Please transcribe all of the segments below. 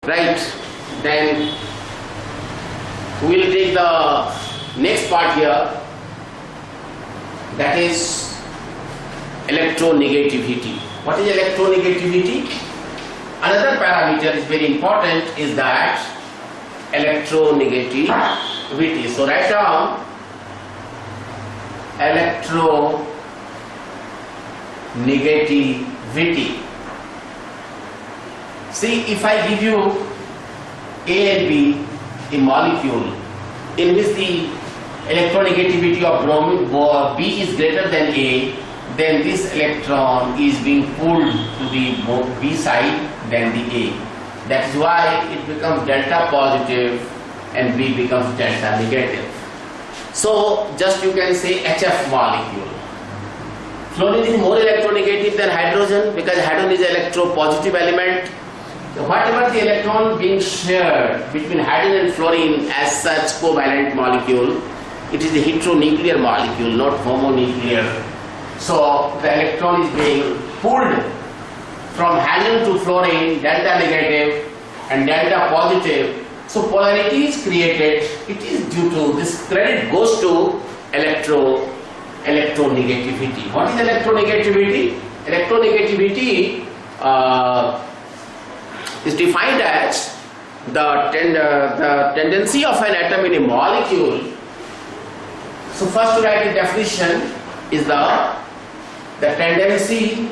Right, then we will take the next part here, that is electronegativity. What is electronegativity? Another parameter is very important, is that electronegativity. So write down electronegativity. See, if I give you A and B, a molecule in which the electronegativity of B is greater than A, then this electron is being pulled to the B side than the A. That is why it becomes delta positive and B becomes delta negative. So just you can say HF molecule. Fluorine is more electronegative than hydrogen because hydrogen is an electropositive element. So whatever the electron being shared between hydrogen and fluorine as such covalent molecule, it is a heteronuclear molecule, not homonuclear. So the electron is being pulled from hydrogen to fluorine, delta negative and delta positive. So polarity is created. It is due to this, credit goes to electronegativity. What is electronegativity? Electronegativity is defined as the tendency of an atom in a molecule. So first to write a definition is the tendency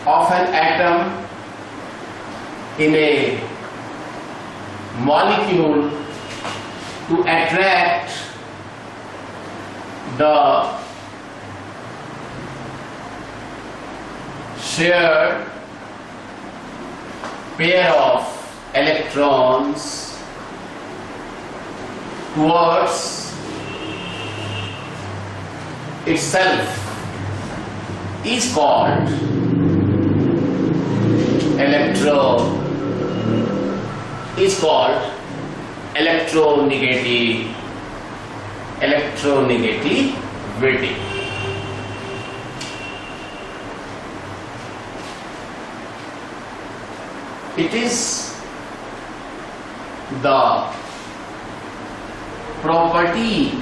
of an atom in a molecule to attract the shared pair of electrons towards itself is called electronegativity. It is the property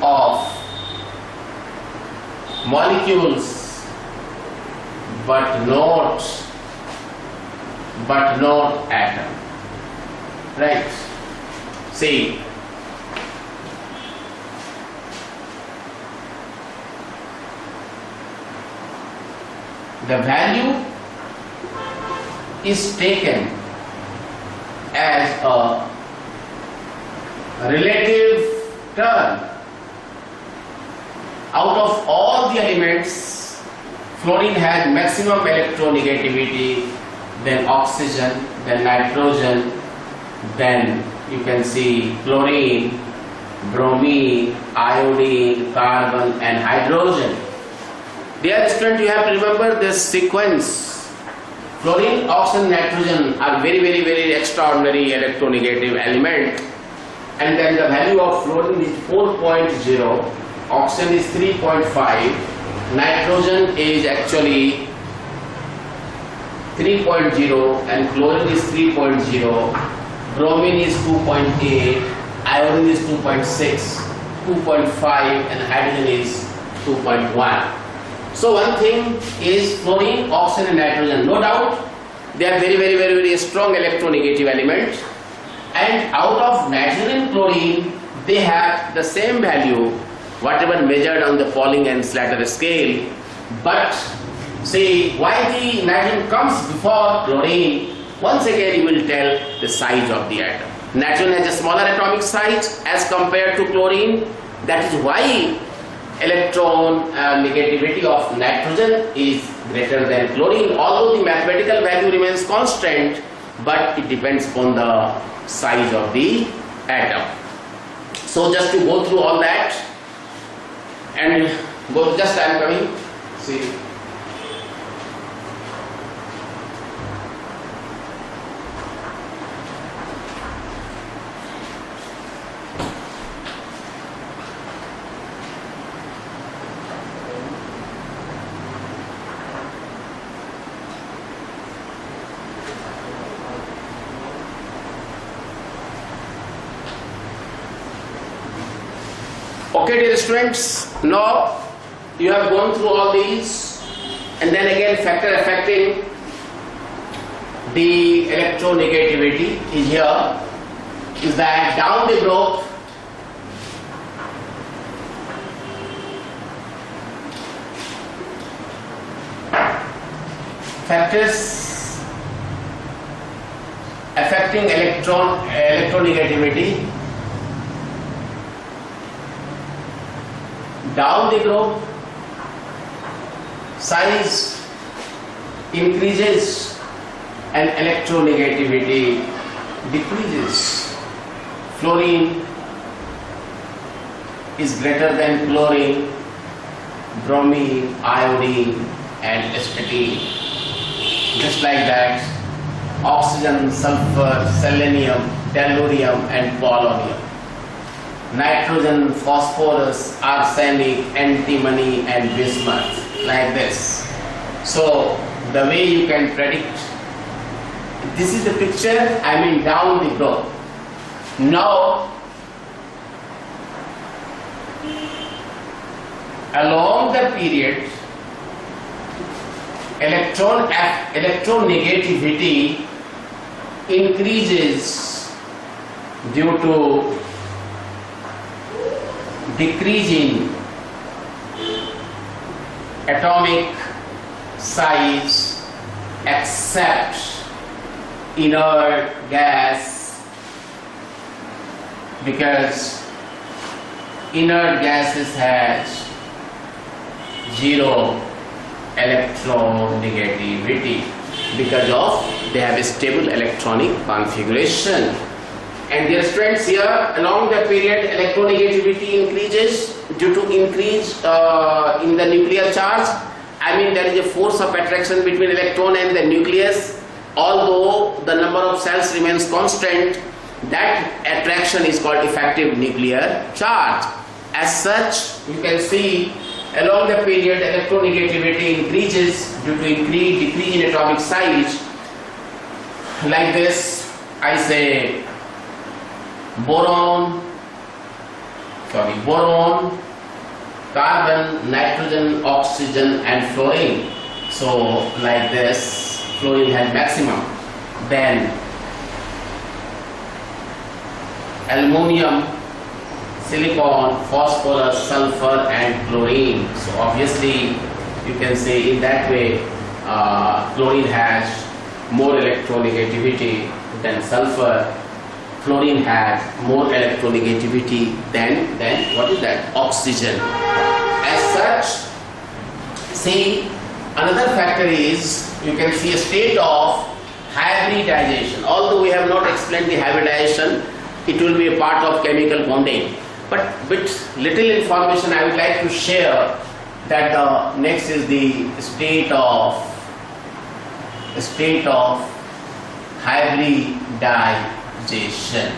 of molecules but not atom. Right? See, the value is taken as a relative term. Out of all the elements, fluorine has maximum electronegativity, then oxygen, then nitrogen, then you can see chlorine, bromine, iodine, carbon and hydrogen. Dear student, you have to remember this sequence. Fluorine, oxygen, nitrogen are very extraordinary electronegative element, and then the value of fluorine is 4.0, oxygen is 3.5, nitrogen is actually 3.0 and chlorine is 3.0, bromine is 2.8, iodine is 2.6, 2.5 and hydrogen is 2.1. So one thing is fluorine, oxygen and nitrogen, no doubt they are very strong electronegative element, and out of nitrogen and chlorine they have the same value whatever measured on the Pauling and Slater scale. But see, why the nitrogen comes before chlorine? Once again you will tell the size of the atom. Nitrogen has a smaller atomic size as compared to chlorine. That is why electron negativity of nitrogen is greater than chlorine, although the mathematical value remains constant, but it depends upon the size of the atom. So just to go through all that and go, just I am coming, see. Okay, dear students, now you have gone through all these, and then again factor affecting the electronegativity is here, is that down the group factors affecting electronegativity down the group size increases and electronegativity decreases. Fluorine is greater than chlorine, bromine, iodine and astatine. Just like that, oxygen, sulfur, selenium, tellurium and polonium. Nitrogen, phosphorus, arsenic, antimony and bismuth, like this. So the way you can predict, this is the picture, I mean down the group. Now along the period, electronegativity increases due to decreasing atomic size except inert gas, because inert gases has zero electronegativity because of they have a stable electronic configuration. And dear students, here along the period electronegativity increases due to increase in the nuclear charge. I mean there is a force of attraction between electron and the nucleus. Although the number of cells remains constant, that attraction is called effective nuclear charge. As such, you can see along the period electronegativity increases due to decrease in atomic size. Like this, I say boron, carbon, nitrogen, oxygen and fluorine. So like this, fluorine has maximum. Then aluminum, silicon, phosphorus, sulfur and chlorine. So obviously you can say in that way chlorine has more electronegativity than sulfur. Fluorine has more electronegativity than what is that? Oxygen. As such, see, another factor is you can see a state of hybridization. Although we have not explained the hybridization, it will be a part of chemical bonding. But with little information I would like to share that the next is the state of hybridization.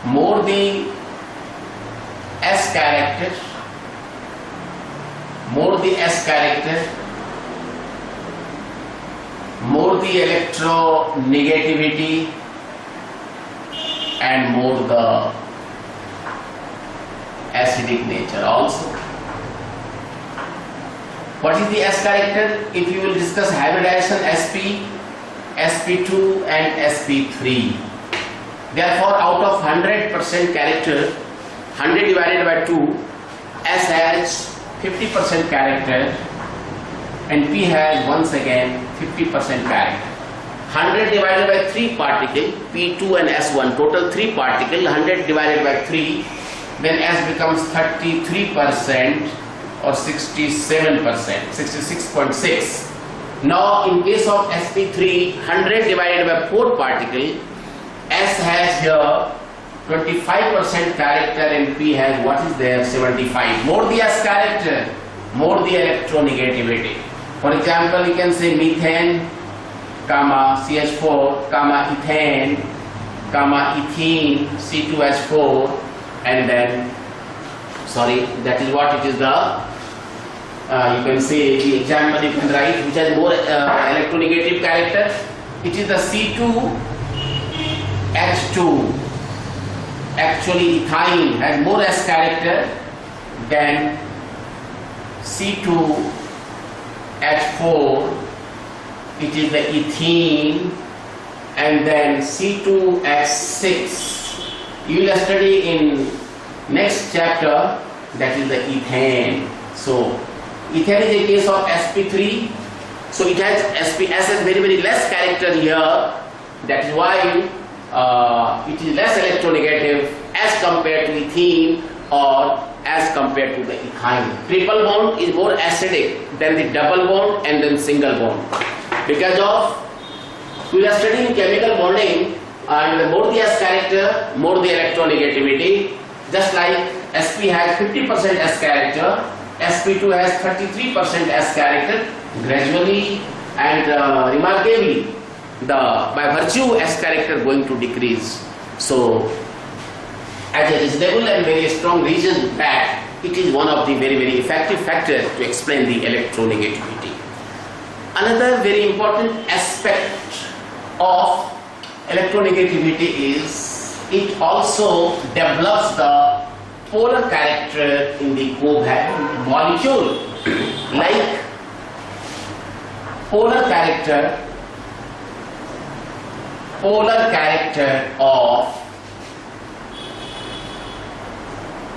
More the S character, more the electronegativity and more the acidic nature also. What is the S character? If you will discuss hybridization, SP, SP2 and SP3. Therefore, out of 100% character, 100 divided by 2, S has 50% character and P has once again 50% character. 100 divided by 3 particle, P2 and S1, total 3 particle, 100 divided by 3, then S becomes 33% or 67%, 66.6. Now in case of sp3, 100 divided by 4 particle, S has here 25% character and P has, what is there, 75. More the S character, more the electronegativity. For example, you can say methane, comma CH4, comma ethane, comma ethene, C2H4, and then, sorry, that is what it is the, you can say the example you can write which has more electronegative character. It is the C2H2 actually ethyne has more S character than C2H4, it is the ethene, and then C2H6 you will study in next chapter, that is the ethane. So ethane is a case of sp3, so it has sps has very less character here, that is why it is less electronegative as compared to ethene or as compared to the ethyne. Triple bond is more acidic than the double bond and then single bond. Because of, we are studying chemical bonding, and the more the S character, more the electronegativity. Just like sp has 50% S character, sp2 has 33% S character. Gradually and remarkably, by virtue S character going to decrease. So as a reasonable and very strong reason that it is one of the very effective factors to explain the electronegativity. Another very important aspect of electronegativity is it also develops the polar character in the covalent molecule. Like polar character of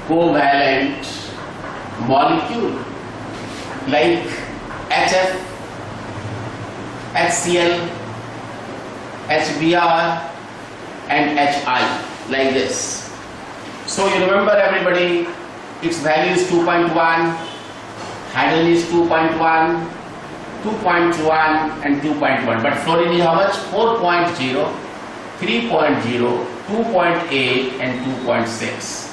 covalent molecule, like HF, HCl, HBr and HI, like this. So you remember everybody, its value is 2.1, hydrogen is 2.1, 2.1 and 2.1, but fluorine is how much? 4.0, 3.0, 2.8 and 2.6.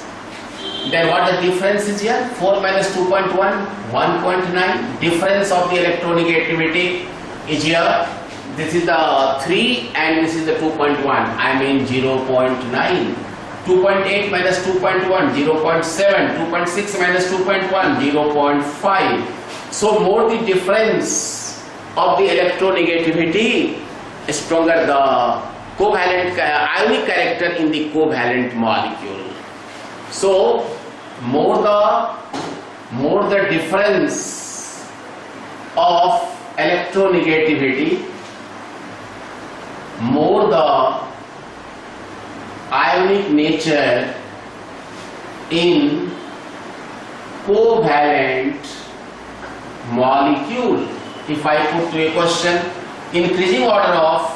Then what the difference is here? 4 minus 2.1, 1.9. Difference of the electronegativity is here. This is the 3 and this is the 2.1. I mean 0.9. 2.8 minus 2.1, 0.7. 2.6 minus 2.1, 0.5. So more the difference of the electronegativity, stronger the covalent ionic character in the covalent molecule. So more the difference of electronegativity, more the ionic nature in covalent molecule. If I put to a question, increasing order of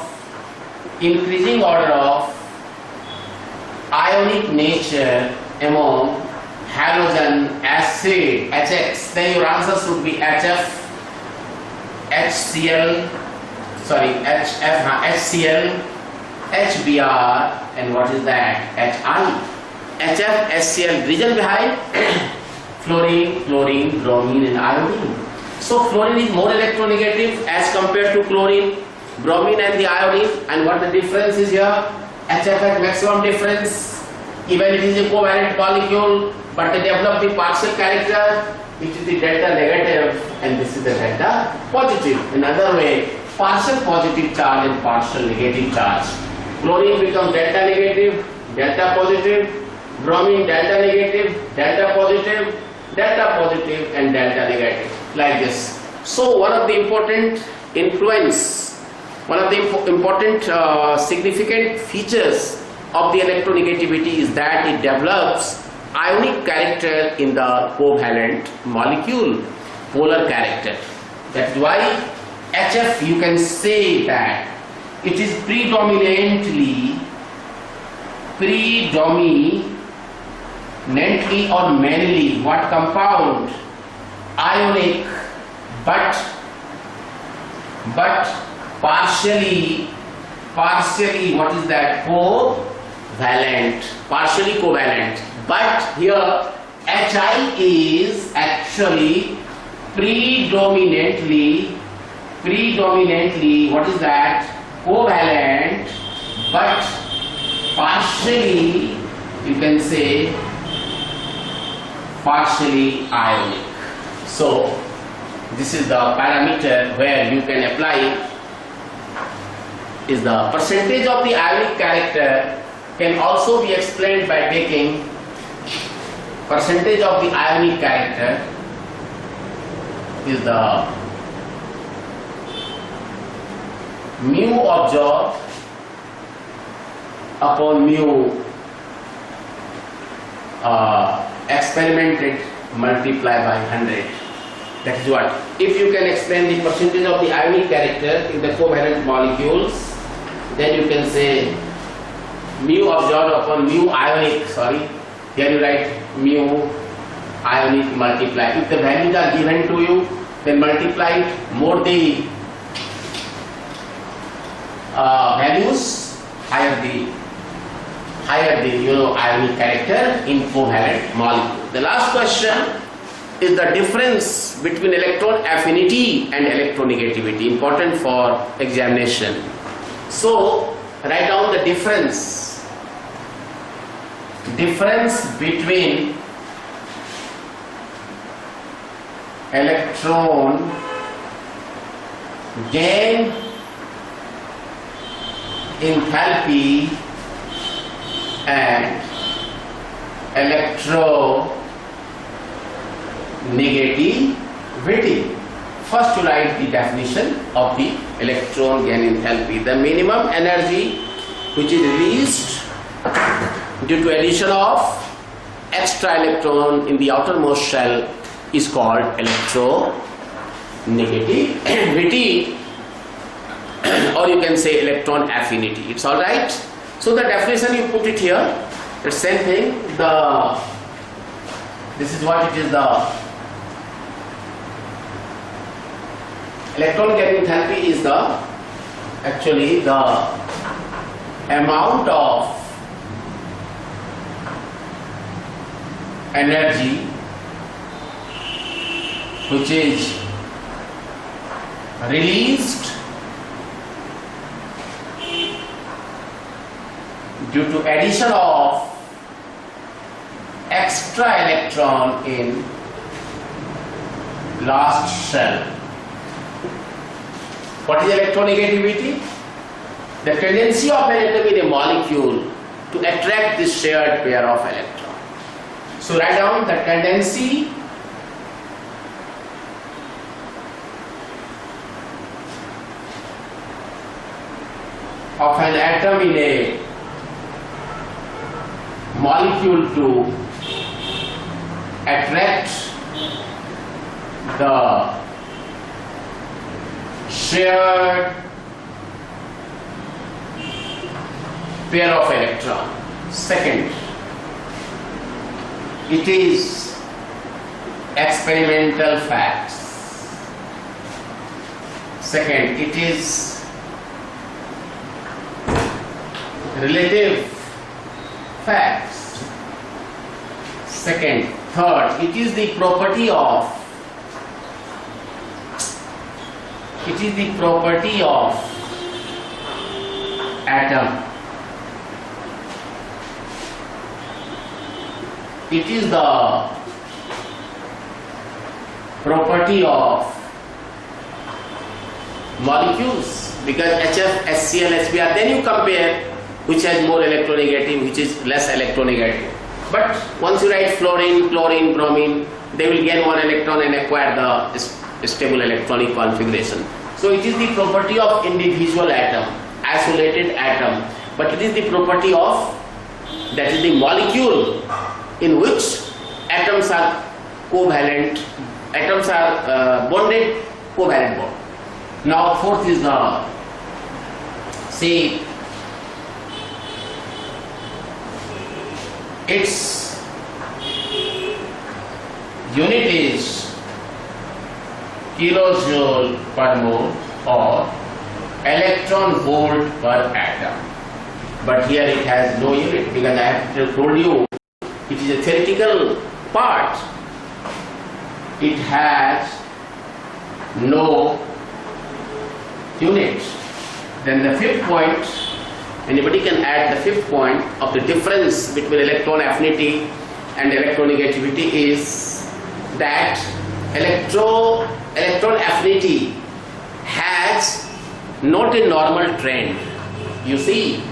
ionic nature among halogen acid HX, then your answer should be HF, HCl, HBr, and what is that? HI. HF, HCl, reason behind fluorine, chlorine, bromine and iodine. So fluorine is more electronegative as compared to chlorine, bromine and the iodine. And what the difference is here? HF has maximum difference, even it is a covalent molecule, but they develop the partial character, which is the delta negative, and this is the delta positive. In other way, partial positive charge and partial negative charge. Chlorine becomes delta negative, delta positive, bromine delta negative, delta positive, and delta negative, like this. So one of the important significant features of the electronegativity is that it develops ionic character in the covalent molecule, polar character. That's why HF, you can say that it is predominantly or mainly what compound? Ionic, but partially what is that? Covalent, partially covalent. But here HI is actually predominantly what is that? Covalent, but partially, you can say partially ionic. So this is the parameter where you can apply is the percentage of the ionic character can also be explained by taking percentage of the ionic character is the mu absorbed upon mu experimented multiplied by 100. That is what. If you can explain the percentage of the ionic character in the covalent molecules, then you can say mu absorbed upon mu ionic, here you write mu ionic multiply. If the values are given to you, then multiply it, more the values, higher the ionic character in covalent molecule. The last question is the difference between electron affinity and electronegativity, important for examination. So write down the difference between electron gain enthalpy and electronegativity. First, to write the definition of the electron gain enthalpy. The minimum energy which is released due to addition of extra electron in the outermost shell is called electronegativity, or you can say electron affinity. It's all right. So the definition, you put it here. The same thing. This is what it is. The electron gain enthalpy is actually the amount of energy which is released due to addition of extra electron in last shell. What is electronegativity? The tendency of an atom in a molecule to attract this shared pair of electrons. So write down the tendency of an atom in a molecule to attract the shared pair of electron. Second, it is experimental facts. Second, it is relative facts. Second, third, it is the property of atom. It is the property of molecules, because HF, HCl, HBr, then you compare which has more electronegative, which is less electronegative. But once you write fluorine, chlorine, bromine, they will gain one electron and acquire the stable electronic configuration. So it is the property of individual atom, isolated atom, but it is the property of, that is the molecule in which atoms are covalent, atoms are bonded, covalent bond. Now fourth is the, see, its unit is kilojoule per mole or electron volt per atom. But here it has no unit, because I have told you it is a theoretical part. It has no unit. Then the fifth point, anybody can add the fifth point of the difference between electron affinity and electronegativity is that electron affinity has not a normal trend. You see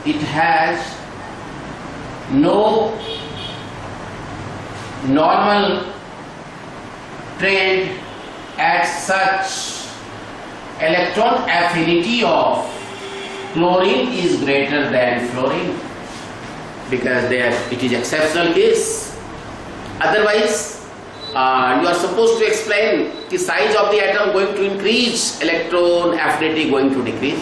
it has no normal trend at such electron affinity of chlorine is greater than fluorine, because there it is exceptional case. Otherwise you are supposed to explain the size of the atom going to increase, electron affinity going to decrease.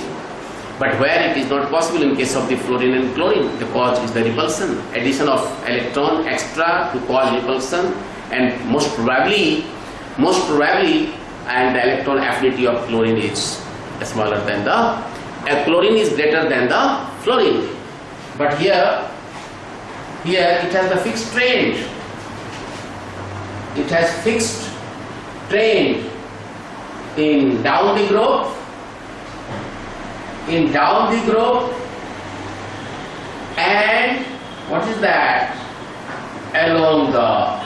But where it is not possible in case of the fluorine and chlorine, the cause is the repulsion, addition of electron extra to cause repulsion, and most probably and the electron affinity of chlorine is smaller than the chlorine is greater than the fluorine. But here it has the fixed trend. It has fixed trend in down the group, and what is that? Along the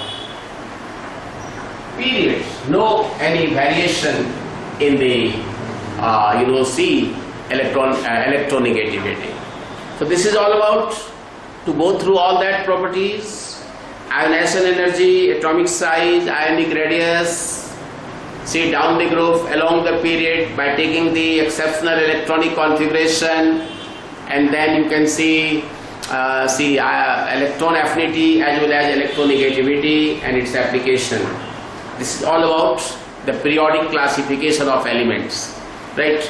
periods. No any variation in the electronegativity. So this is all about to go through all that properties: ionization energy, atomic size, ionic radius, see down the groove, along the period by taking the exceptional electronic configuration, and then you can see electron affinity as well as electronegativity and its application. This is all about the periodic classification of elements, right?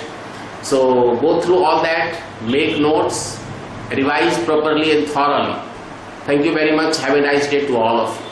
So go through all that, make notes, revise properly and thoroughly. Thank you very much. Have a nice day to all of you.